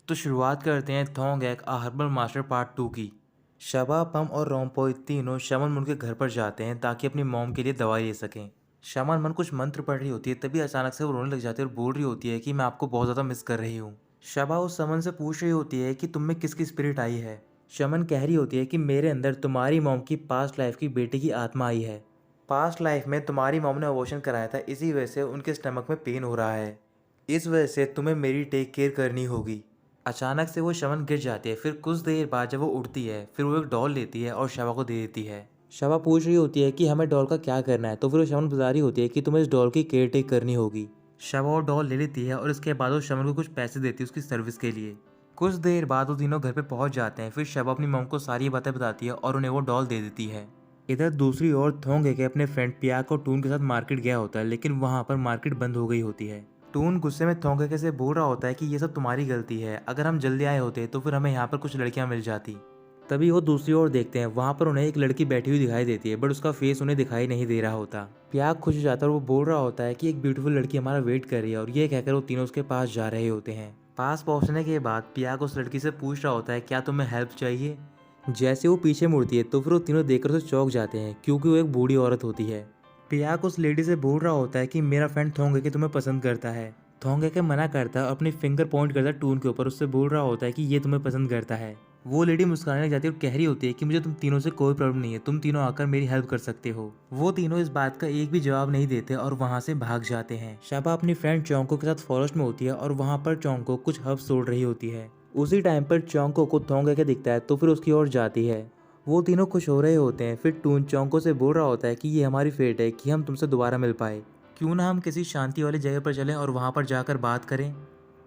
तो शुरुआत करते हैं थोंगेक अ हर्बल मास्टर पार्ट 2 की। शबा, पम और रोम्पोई तीनों शमन मुन के घर पर जाते हैं ताकि अपनी मॉम के लिए दवाई ले सकें। शमन मन कुछ मंत्र पढ़ रही होती है, तभी अचानक से वो रोने लग जाती है और बोल रही होती है कि मैं आपको बहुत ज़्यादा मिस कर रही हूँ। शबा उस समन से पूछ रही होती है कि तुम में किसकी स्पिरिट आई है। शमन कह रही होती है कि मेरे अंदर तुम्हारी मॉम की पास्ट लाइफ की बेटी की आत्मा आई है। पास्ट लाइफ में तुम्हारी मॉम ने अबॉर्शन कराया था, इसी वजह से उनके स्टमक में पेन हो रहा है। इस वजह से तुम्हें मेरी टेक केयर करनी होगी। अचानक से वो शवन गिर जाती है। फिर कुछ देर बाद जब वो उठती है, फिर वो एक डॉल लेती है और शवा को दे देती है। शवा पूछ रही होती है कि हमें डॉल का क्या करना है, तो फिर वो शवन बता रही होती है कि तुम्हें इस डॉल की केयर टेक करनी होगी। शवा वो डॉल ले लेती है और इसके बाद वो शवन को कुछ पैसे देती है उसकी सर्विस के लिए। कुछ देर बाद वो तीनों घर पे पहुंच जाते हैं। फिर शवा अपनी मॉम को सारी बातें बताती है और उन्हें वो डॉल दे देती है। इधर दूसरी ओर थोंगे अपने फ्रेंड पियाक और टून के साथ मार्केट गया होता है, लेकिन वहां पर मार्केट बंद हो गई होती है। टून गुस्से में थोंगे से बोल रहा होता है कि ये सब तुम्हारी गलती है, अगर हम जल्दी आए होते तो फिर हमें यहाँ पर कुछ लड़कियां मिल जाती। तभी वो दूसरी ओर देखते हैं, वहां पर उन्हें एक लड़की बैठी हुई दिखाई देती है, बट उसका फेस उन्हें दिखाई नहीं दे रहा होता। प्याग खुश हो जाता है और वो बोल रहा होता है कि एक ब्यूटीफुल लड़की हमारा वेट कर रही है, और ये कहकर वो तीनों उसके पास जा रहे होते हैं। पास पहुंचने के बाद प्याग उस लड़की से पूछ रहा होता है क्या तुम्हें हेल्प चाहिए। जैसे वो पीछे मुड़ती है तो फिर वो तीनों देखकर उसे चौंक जाते हैं, क्योंकि वो एक बूढ़ी औरत होती है। पियाक उस लेडी से बोल रहा होता है कि मेरा फ्रेंड थोंगे तुम्हें पसंद करता है। थोंगे के मना करता है और अपनी फिंगर पॉइंट करता है टून के ऊपर, उससे बोल रहा होता है कि ये तुम्हें पसंद करता है। वो लेडी मुस्कुराने लग जाती है और कह रही होती है कि मुझे तुम तीनों से कोई प्रॉब्लम नहीं है, तुम तीनों आकर मेरी हेल्प कर सकते हो। वो तीनों इस बात का एक भी जवाब नहीं देते और वहाँ से भाग जाते हैं। शाबा अपनी फ्रेंड चौंको के साथ फॉरेस्ट में होती है और वहाँ पर चौंको कुछ हर्ब्स तोड़ रही होती है। उसी टाइम पर चौंको को थोंगे के दिखता है, तो फिर उसकी ओर जाती है। वो तीनों खुश हो रहे होते हैं। फिर टून चौंको से बोल रहा होता है कि ये हमारी फेट है कि हम तुमसे दोबारा मिल पाए, क्यों ना हम किसी शांति वाली जगह पर चलें और वहाँ पर जाकर बात करें।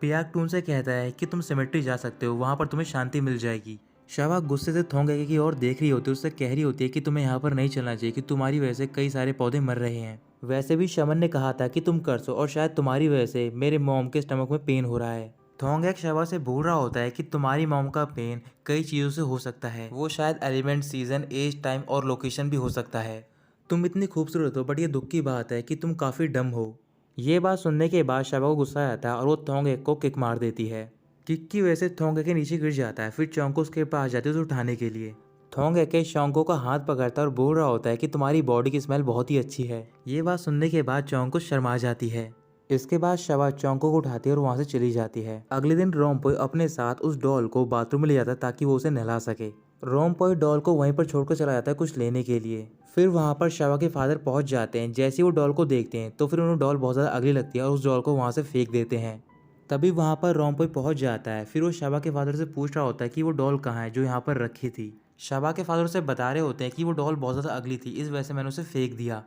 पियाक टून से कहता है कि तुम सिमेट्री जा सकते हो, वहाँ पर तुम्हें शांति मिल जाएगी। शाबा गुस्से से थोंगे की ओर देख रही होती है, उससे कह रही होती है कि तुम्हें यहाँ पर नहीं चलना चाहिए, कि तुम्हारी वजह से कई सारे पौधे मर रहे हैं। वैसे भी शमन ने कहा था कि तुम कर सो, और शायद तुम्हारी वजह से मेरे मॉम के स्टमक में पेन हो रहा है। थोंगेक शबा से बोल रहा होता है कि तुम्हारी मॉम का पेन कई चीज़ों से हो सकता है, वो शायद एलिमेंट, सीजन, एज, टाइम और लोकेशन भी हो सकता है। तुम इतनी खूबसूरत हो, बट ये दुख की बात है कि तुम काफ़ी डम हो। ये बात सुनने के बाद शबा को गुस्सा आता है और वो थोंगेक को किक मार देती है। किक की वजह से थोंगे के नीचे गिर जाता है। फिर चौंको उसके पास जाती है उसे उठाने के लिए। थोंगे के शौंको का हाथ पकड़ता है और बोल रहा होता है कि तुम्हारी बॉडी की स्मेल बहुत ही अच्छी है। ये बात सुनने के बाद चौंको शर्मा जाती है। इसके बाद शबा चौंको को उठाती है और वहां से चली जाती है। अगले दिन रोम्पोई अपने साथ उस डॉल को बाथरूम में ले जाता है ताकि वो उसे नहला सके। रोम्पोई डॉल को वहीं पर छोड़कर चला जाता है कुछ लेने के लिए। फिर वहां पर शबा के फादर पहुंच जाते हैं। जैसे ही वो डॉल को देखते हैं तो फिर उन्हें डॉल बहुत ज़्यादा अगली लगती है और उस डॉल को वहां से फेंक देते हैं। तभी वहां पर रोम्पोई पहुंच जाता है। फिर वो शबा के फादर से पूछ रहा होता है कि वो डॉल कहाँ है जो यहाँ पर रखी थी। शबा के फादर से बता रहे होते हैं कि वो डॉल बहुत ज़्यादा अगली थी, इस वजह से मैंने उसे फेंक दिया।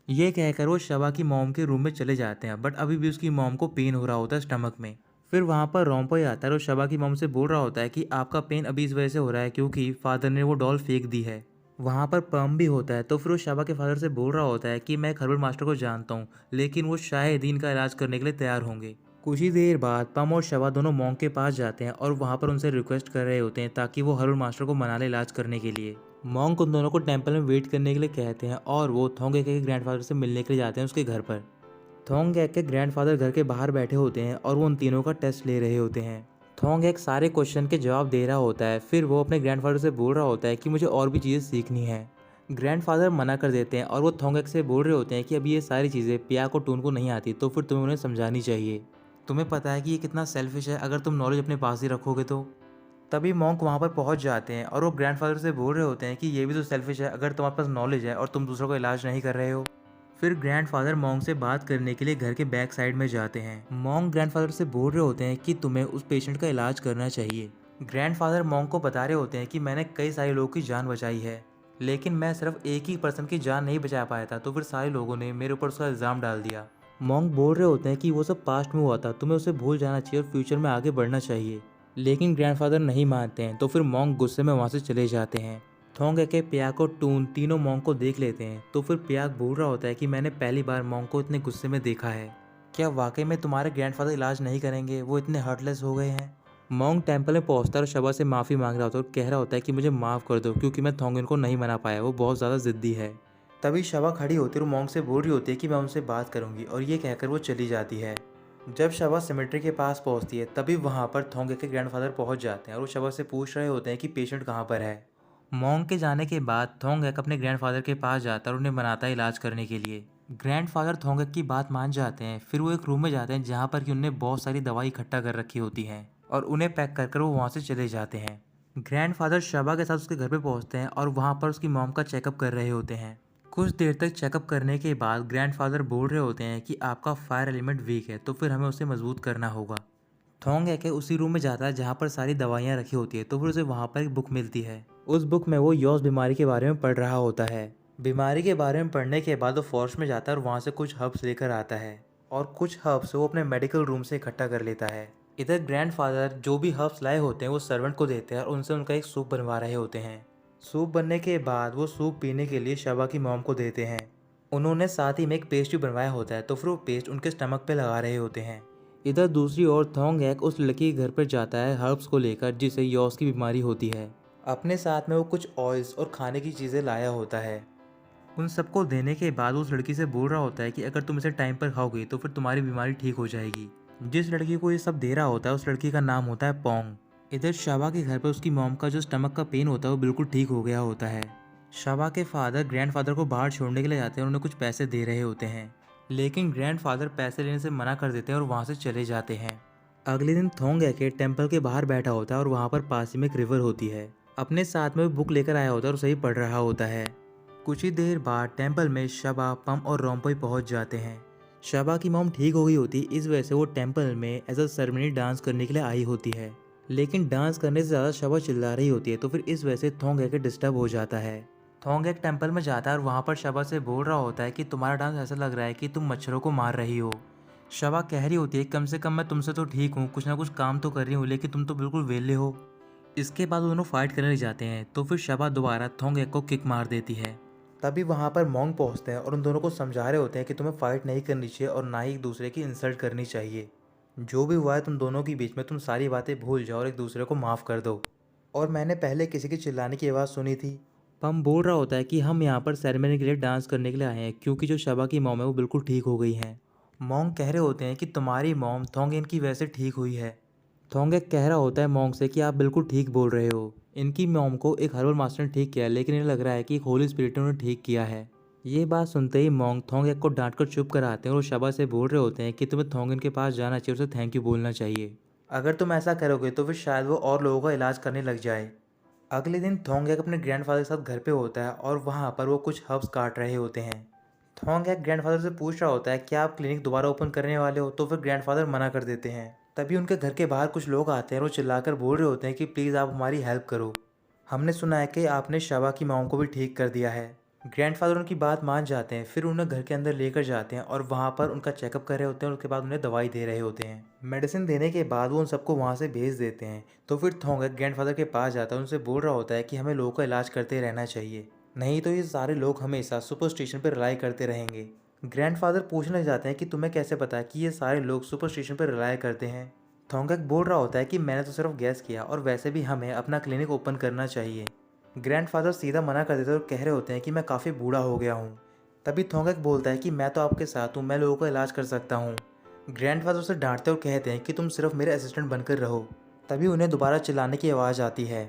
ये कहकर वो शबा की मॉम के रूम में चले जाते हैं, बट अभी भी उसकी मॉम को पेन हो रहा होता है स्टमक में। फिर वहाँ पर रोम्पोई आता है और शबा की मॉम से बोल रहा होता है कि आपका पेन अभी इस वजह से हो रहा है क्योंकि फादर ने वो डॉल फेंक दी है। वहाँ पर पम भी होता है, तो फिर वो शबा के फादर से बोल रहा होता है कि मैं एक हर्बल मास्टर को जानता हूँ, लेकिन वो शायद ही इनका इलाज करने के लिए तैयार होंगे। कुछ ही देर बाद पम और शबा दोनों मॉन्क के पास जाते हैं और वहाँ पर उनसे रिक्वेस्ट कर रहे होते हैं ताकि वो हर्बल मास्टर को मना ले इलाज करने के लिए। मॉन्क उन दोनों को टेंपल में वेट करने के लिए कहते हैं और वो थोंगेक के ग्रैंडफादर से मिलने के लिए जाते हैं उसके घर पर। थोंगेक के ग्रैंडफादर घर के बाहर बैठे होते हैं और वो उन तीनों का टेस्ट ले रहे होते हैं। थोंगेक सारे क्वेश्चन के जवाब दे रहा होता है। फिर वो अपने ग्रैंडफादर से बोल रहा होता है कि मुझे और भी चीज़ें सीखनी है। ग्रैंडफादर मना कर देते हैं और वो थोंगेक से बोल रहे होते हैं कि अभी ये सारी चीज़ें पिया को टून को नहीं आती, तो फिर तुम्हें उन्हें समझानी चाहिए। तुम्हें पता है कि ये कितना सेल्फिश है अगर तुम नॉलेज अपने पास ही रखोगे तो। तभी मॉन्क वहाँ पर पहुँच जाते हैं और वो ग्रैंडफादर से बोल रहे होते हैं कि ये भी तो सेल्फिश है अगर तुम्हारे पास नॉलेज है और तुम दूसरों का इलाज नहीं कर रहे हो। फिर ग्रैंडफादर मॉन्क से बात करने के लिए घर के बैक साइड में जाते हैं। मॉन्क ग्रैंडफादर से बोल रहे होते हैं कि तुम्हें उस पेशेंट का इलाज करना चाहिए। ग्रैंडफादर मॉन्क को बता रहे होते हैं कि मैंने कई सारे लोगों की जान बचाई है, लेकिन मैं सिर्फ एक ही पर्सन की जान नहीं बचा पाया था, तो फिर सारे लोगों ने मेरे ऊपर उसका इल्ज़ाम डाल दिया। मॉन्क बोल रहे होते हैं कि वो सब पास्ट में हुआ था, तुम्हें उसे भूल जाना चाहिए और फ्यूचर में आगे बढ़ना चाहिए। लेकिन ग्रैंडफादर नहीं मानते हैं, तो फिर मॉन्क गुस्से में वहाँ से चले जाते हैं। थोंगेके, पियाक और टून तीनों मॉन्क को देख लेते हैं, तो फिर पियाक बोल रहा होता है कि मैंने पहली बार मॉन्क को इतने गुस्से में देखा है। क्या वाकई में तुम्हारे ग्रैंडफादर इलाज नहीं करेंगे, वो इतने हार्टलेस हो गए हैं। मॉन्क टेंपल में पहुंचता है और शबा से माफ़ी मांग रहा होता है और कह रहा होता है कि मुझे माफ़ कर दो क्योंकि मैं थोंगिन को नहीं मना पाया, वो बहुत ज़्यादा ज़िद्दी है। तभी शबा खड़ी होती है और मॉन्क से बोल रही होती है कि मैं उनसे बात करूंगी, और ये कहकर वो चली जाती है। जब शबा सिमेट्री के पास पहुंचती है तभी वहां पर थोंगे के ग्रैंडफादर पहुंच जाते हैं और वो शबा से पूछ रहे होते हैं कि पेशेंट कहाँ पर है। मोंग के जाने के बाद थोंगेक अपने ग्रैंडफादर के पास जाता है और उन्हें मनाता है इलाज करने के लिए। ग्रैंडफादर थोंगेक की बात मान जाते हैं। फिर वो एक रूम में जाते हैं जहाँ पर कि उन्हें बहुत सारी दवाई इकट्ठा कर रखी होती हैं और उन्हें पैक कर कर वो वहाँ से चले जाते हैं। ग्रैंडफादर शबा के साथ उसके घर पे पहुँचते हैं और वहाँ पर उसकी मॉम का चेकअप कर रहे होते हैं। कुछ देर तक चेकअप करने के बाद ग्रैंडफादर बोल रहे होते हैं कि आपका फायर एलिमेंट वीक है तो फिर हमें उसे मजबूत करना होगा। थोंग है उसी रूम में जाता है जहाँ पर सारी दवाइयाँ रखी होती है तो फिर उसे वहाँ पर एक बुक मिलती है। उस बुक में वो यॉस बीमारी के बारे में पढ़ रहा होता है। बीमारी के बारे में पढ़ने के बाद वो फॉरेस्ट में जाता है और वहाँ से कुछ हर्ब्स लेकर आता है और कुछ हर्ब्स वो अपने मेडिकल रूम से इकट्ठा कर लेता है। इधर ग्रैंडफादर जो भी हर्ब्स लाए होते हैं वो सर्वेंट को देते हैं और उनसे उनका एक सूप बनवा रहे होते हैं। सूप बनने के बाद वो सूप पीने के लिए शबा की मॉम को देते हैं। उन्होंने साथ ही में एक पेस्ट भी बनवाया होता है तो फिर वो पेस्ट उनके स्टमक पे लगा रहे होते हैं। इधर दूसरी ओर थोंगैक उस लड़की के घर पर जाता है हर्ब्स को लेकर जिसे यॉस की बीमारी होती है। अपने साथ में वो कुछ ऑयल्स और खाने की चीज़ें लाया होता है। उन सबको देने के बाद उस लड़की से बोल रहा होता है कि अगर तुम इसे टाइम पर खाओगे तो फिर तुम्हारी बीमारी ठीक हो जाएगी। जिस लड़की को ये सब दे रहा होता है उस लड़की का नाम होता है पोंग। इधर शबा के घर पर उसकी मॉम का जो स्टमक का पेन होता है वो बिल्कुल ठीक हो गया होता है। शबा के फादर ग्रैंडफादर को बाहर छोड़ने के लिए जाते हैं और उन्हें कुछ पैसे दे रहे होते हैं, लेकिन ग्रैंडफादर पैसे लेने से मना कर देते हैं और वहाँ से चले जाते हैं। अगले दिन थोंगैक टेम्पल के बाहर बैठा होता है और वहाँ पर पास ही में एक रिवर होती है। अपने साथ में वो बुक लेकर आया होता है और सही पढ़ रहा होता है। कुछ ही देर बाद टेम्पल में शबा, पम और रोम्पोई पहुंच जाते हैं। शबा की मॉम ठीक हो गई होती, इस वजह से वो टेम्पल में एज अ सेरेमनी डांस करने के लिए आई होती है, लेकिन डांस करने से ज़्यादा शबा चिल्ला रही होती है तो फिर इस वजह से थोंगैक डिस्टर्ब हो जाता है। थोंगैक टेम्पल में जाता है और वहाँ पर शबा से बोल रहा होता है कि तुम्हारा डांस ऐसा लग रहा है कि तुम मच्छरों को मार रही हो। शबा कह रही होती है कम से कम मैं तुमसे तो ठीक हूँ, कुछ ना कुछ काम तो कर रही हूँ, लेकिन तुम तो बिल्कुल वेले हो। इसके बाद दोनों फाइट करने लग जाते हैं तो फिर शबा दोबारा थोंगैक को किक मार देती है। तभी वहाँ पर मोंग पहुँचते हैं और उन दोनों को समझा रहे होते हैं कि तुम्हें फाइट नहीं करनी चाहिए और ना ही एक दूसरे की इंसल्ट करनी चाहिए। जो भी हुआ है तुम दोनों के बीच में तुम सारी बातें भूल जाओ और एक दूसरे को माफ़ कर दो। और मैंने पहले किसी की चिल्लाने की आवाज़ सुनी थी। पम बोल रहा होता है कि हम यहाँ पर सेरेमनी के लिए डांस करने के लिए आए हैं क्योंकि जो शबा की मॉम है वो बिल्कुल ठीक हो गई हैं। मोंग कह रहे होते हैं कि तुम्हारी मॉम थोंगेन की वजह से ठीक हुई है। थोंगेक कह रहा होता है मोंग से कि आप बिल्कुल ठीक बोल रहे हो, इनकी मॉम को एक हर्बल मास्टर ने ठीक किया है, लेकिन इन्हें लग रहा है कि एक होली स्पिरिट ने उन्हें ठीक किया है। ये बात सुनते ही मोंग थोंगेक को डांट कर चुप कराते हैं और शबा से बोल रहे होते हैं कि तुम्हें थोंगेन के पास जाना चाहिए और उसे थैंक यू बोलना चाहिए। अगर तुम ऐसा करोगे तो फिर शायद वो और लोगों का इलाज करने लग जाए। अगले दिन थोंगैक अपने ग्रैंडफादर के साथ घर पे होता है और वहाँ पर वो कुछ हर्ब्स काट रहे होते हैं। थोंगैक ग्रैंडफादर से पूछ रहा होता है क्या आप क्लिनिक दोबारा ओपन करने वाले हो, तो फिर ग्रैंडफादर मना कर देते हैं। तभी उनके घर के बाहर कुछ लोग आते हैं और वो चिल्लाकर बोल रहे होते हैं कि प्लीज़ आप हमारी हेल्प करो, हमने सुना है कि आपने शबा की मॉम को भी ठीक कर दिया है। ग्रैंडफादर उनकी बात मान जाते हैं, फिर उन्हें घर के अंदर लेकर जाते हैं और वहाँ पर उनका चेकअप कर रहे होते हैं और उसके बाद उन्हें दवाई दे रहे होते हैं। मेडिसिन देने के बाद वो उन सबको वहाँ से भेज देते हैं तो फिर थोंगैक ग्रैंडफादर के पास जाता है, उनसे बोल रहा होता है कि हमें लोगों का इलाज करते रहना चाहिए, नहीं तो ये सारे लोग हमेशा सुपरस्टिशन पर रिलाई करते रहेंगे। ग्रैंडफादर पूछने जाते हैं कि तुम्हें कैसे पता है कि ये सारे लोग सुपरस्टिशन पर रिलाई करते हैं। थोंगैक बोल रहा होता है कि मैंने तो सिर्फ गैस किया और वैसे भी हमें अपना क्लिनिक ओपन करना चाहिए। ग्रैंडफादर सीधा मना कर देते हैं और कह रहे होते हैं कि मैं काफ़ी बूढ़ा हो गया हूँ। तभी थोंगैक बोलता है कि मैं तो आपके साथ हूँ, मैं लोगों का इलाज कर सकता हूँ। ग्रैंडफादर उसे डांटते और कहते हैं कि तुम सिर्फ मेरे असिस्टेंट बनकर रहो। तभी उन्हें दोबारा चिल्लाने की आवाज़ आती है।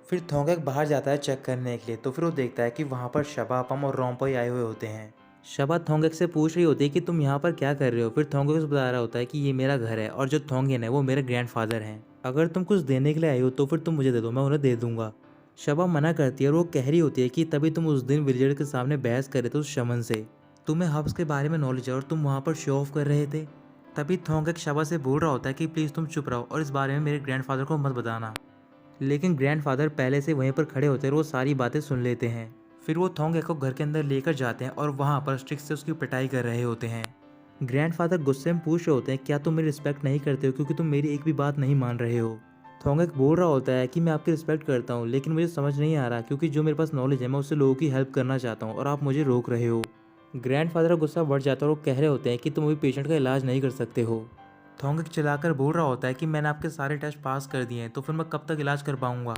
फिर थोंगैक बाहर जाता है चेक करने के लिए तो फिर वो देखता है कि वहाँ पर शबा, पम और रोम्पोई आए हुए होते हैं। शबा थोंगैक से पूछ रही होती है कि तुम यहाँ पर क्या कर रहे हो। फिर थोंगैक उसे बता रहा होता है कि ये मेरा घर है और जो थोंगेन है वो मेरे ग्रैंडफादर हैं, अगर तुम कुछ देने के लिए आई हो तो फिर तुम मुझे दे दो, मैं उन्हें दे दूंगा। शबा मना करती है और वो कह रही होती है कि तभी तुम उस दिन विलेजर के सामने बहस कर रहे थे उस शमन से, तुम्हें हब्स के बारे में नॉलेज है और तुम वहाँ पर शो ऑफ कर रहे थे। तभी थोंगैक शबा से बोल रहा होता है कि प्लीज़ तुम चुप रहो और इस बारे में मेरे ग्रैंडफादर को मत बताना, लेकिन ग्रैंडफादर पहले से वहीं पर खड़े होते हैं और वो सारी बातें सुन लेते हैं। फिर वो थोंगैक को घर के अंदर लेकर जाते हैं और वहाँ पर स्टिक से उसकी पिटाई कर रहे होते हैं। ग्रैंडफादर गुस्से में पूछ रहे होते हैं क्या तुम मेरी रिस्पेक्ट नहीं करते हो क्योंकि तुम मेरी एक भी बात नहीं मान रहे हो। थोंगैक बोल रहा होता है कि मैं आपकी रिस्पेक्ट करता हूँ, लेकिन मुझे समझ नहीं आ रहा क्योंकि जो मेरे पास नॉलेज है मैं उससे लोगों की हेल्प करना चाहता हूँ और आप मुझे रोक रहे हो। ग्रैंडफादर का गुस्सा बढ़ जाता है और वो कह रहे होते हैं कि तुम अभी पेशेंट का इलाज नहीं कर सकते हो। थोंगैक चिल्लाकर बोल रहा होता है कि मैंने आपके सारे टेस्ट पास कर दिए हैं तो फिर मैं कब तक इलाज कर पाऊंगा।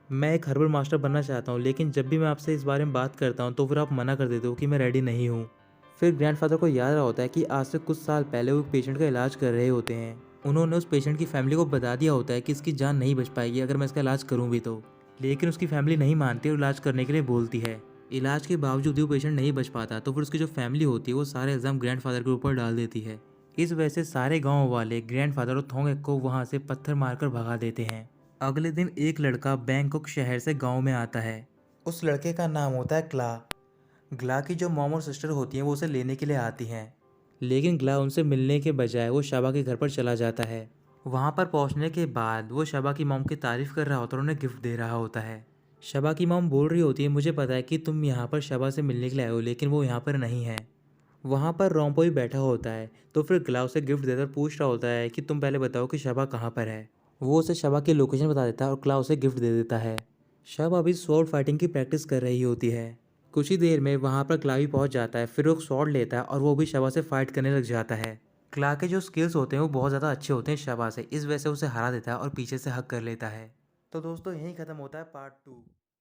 मैं एक हर्बल मास्टर बनना चाहता हूँ, लेकिन जब भी मैं आपसे इस बारे में बात करता हूँ तो फिर आप मना कर देते हो कि मैं रेडी नहीं हूँ। फिर ग्रैंडफादर को याद रहा होता है कि आज से कुछ साल पहले वो एक पेशेंट का इलाज कर रहे होते हैं। उन्होंने उस पेशेंट की फैमिली को बता दिया होता है कि इसकी जान नहीं बच पाएगी अगर मैं इसका इलाज करूँ भी तो। लेकिन उसकी फैमिली नहीं मानती और इलाज करने के लिए बोलती है। इलाज के बावजूद भी वो पेशेंट नहीं बच पाता तो फिर उसकी जो फैमिली होती है वो सारे इल्ज़ाम ग्रैंडफादर के ऊपर डाल देती है। इस वजह से सारे गांव वाले ग्रैंडफादर और थोंगेक को वहां से पत्थर मारकर भगा देते हैं। अगले दिन एक लड़का बैंकॉक शहर से गांव में आता है। उस लड़के का नाम होता है ग्ला। ग्ला की जो मॉम और सिस्टर होती हैं वो उसे लेने के लिए आती हैं। लेकिन ग्ला उनसे मिलने के बजाय वो शबा के घर पर चला जाता है। वहाँ पर पहुँचने के बाद वो शबा की मॉम की तारीफ कर रहा होता है और उन्हें गिफ्ट दे रहा होता है। शबा की मॉम बोल रही होती है, मुझे पता है कि तुम यहाँ पर शबा से मिलने के लिए आए हो लेकिन वो यहाँ पर नहीं है। वहाँ पर रोम्पोई बैठा होता है तो फिर ग्ला उसे गिफ्ट देकर पूछ रहा होता है कि तुम पहले बताओ कि शबा कहाँ पर है। वो उसे शबा की लोकेशन बता देता है और ग्ला उसे गिफ्ट दे देता है। शबा अभी स्वॉर्ड फाइटिंग की प्रैक्टिस कर रही होती है। कुछ ही देर में वहाँ पर क्ला भी पहुँच जाता है। फिर वो स्वॉर्ड लेता है और वो भी शबा से फाइट करने लग जाता है। क्ला के जो स्किल्स होते हैं वो बहुत ज़्यादा अच्छे होते हैं शबा से, इस वजह से उसे हरा देता है और पीछे से हक कर लेता है। तो दोस्तों यहीं ख़त्म होता है पार्ट 2।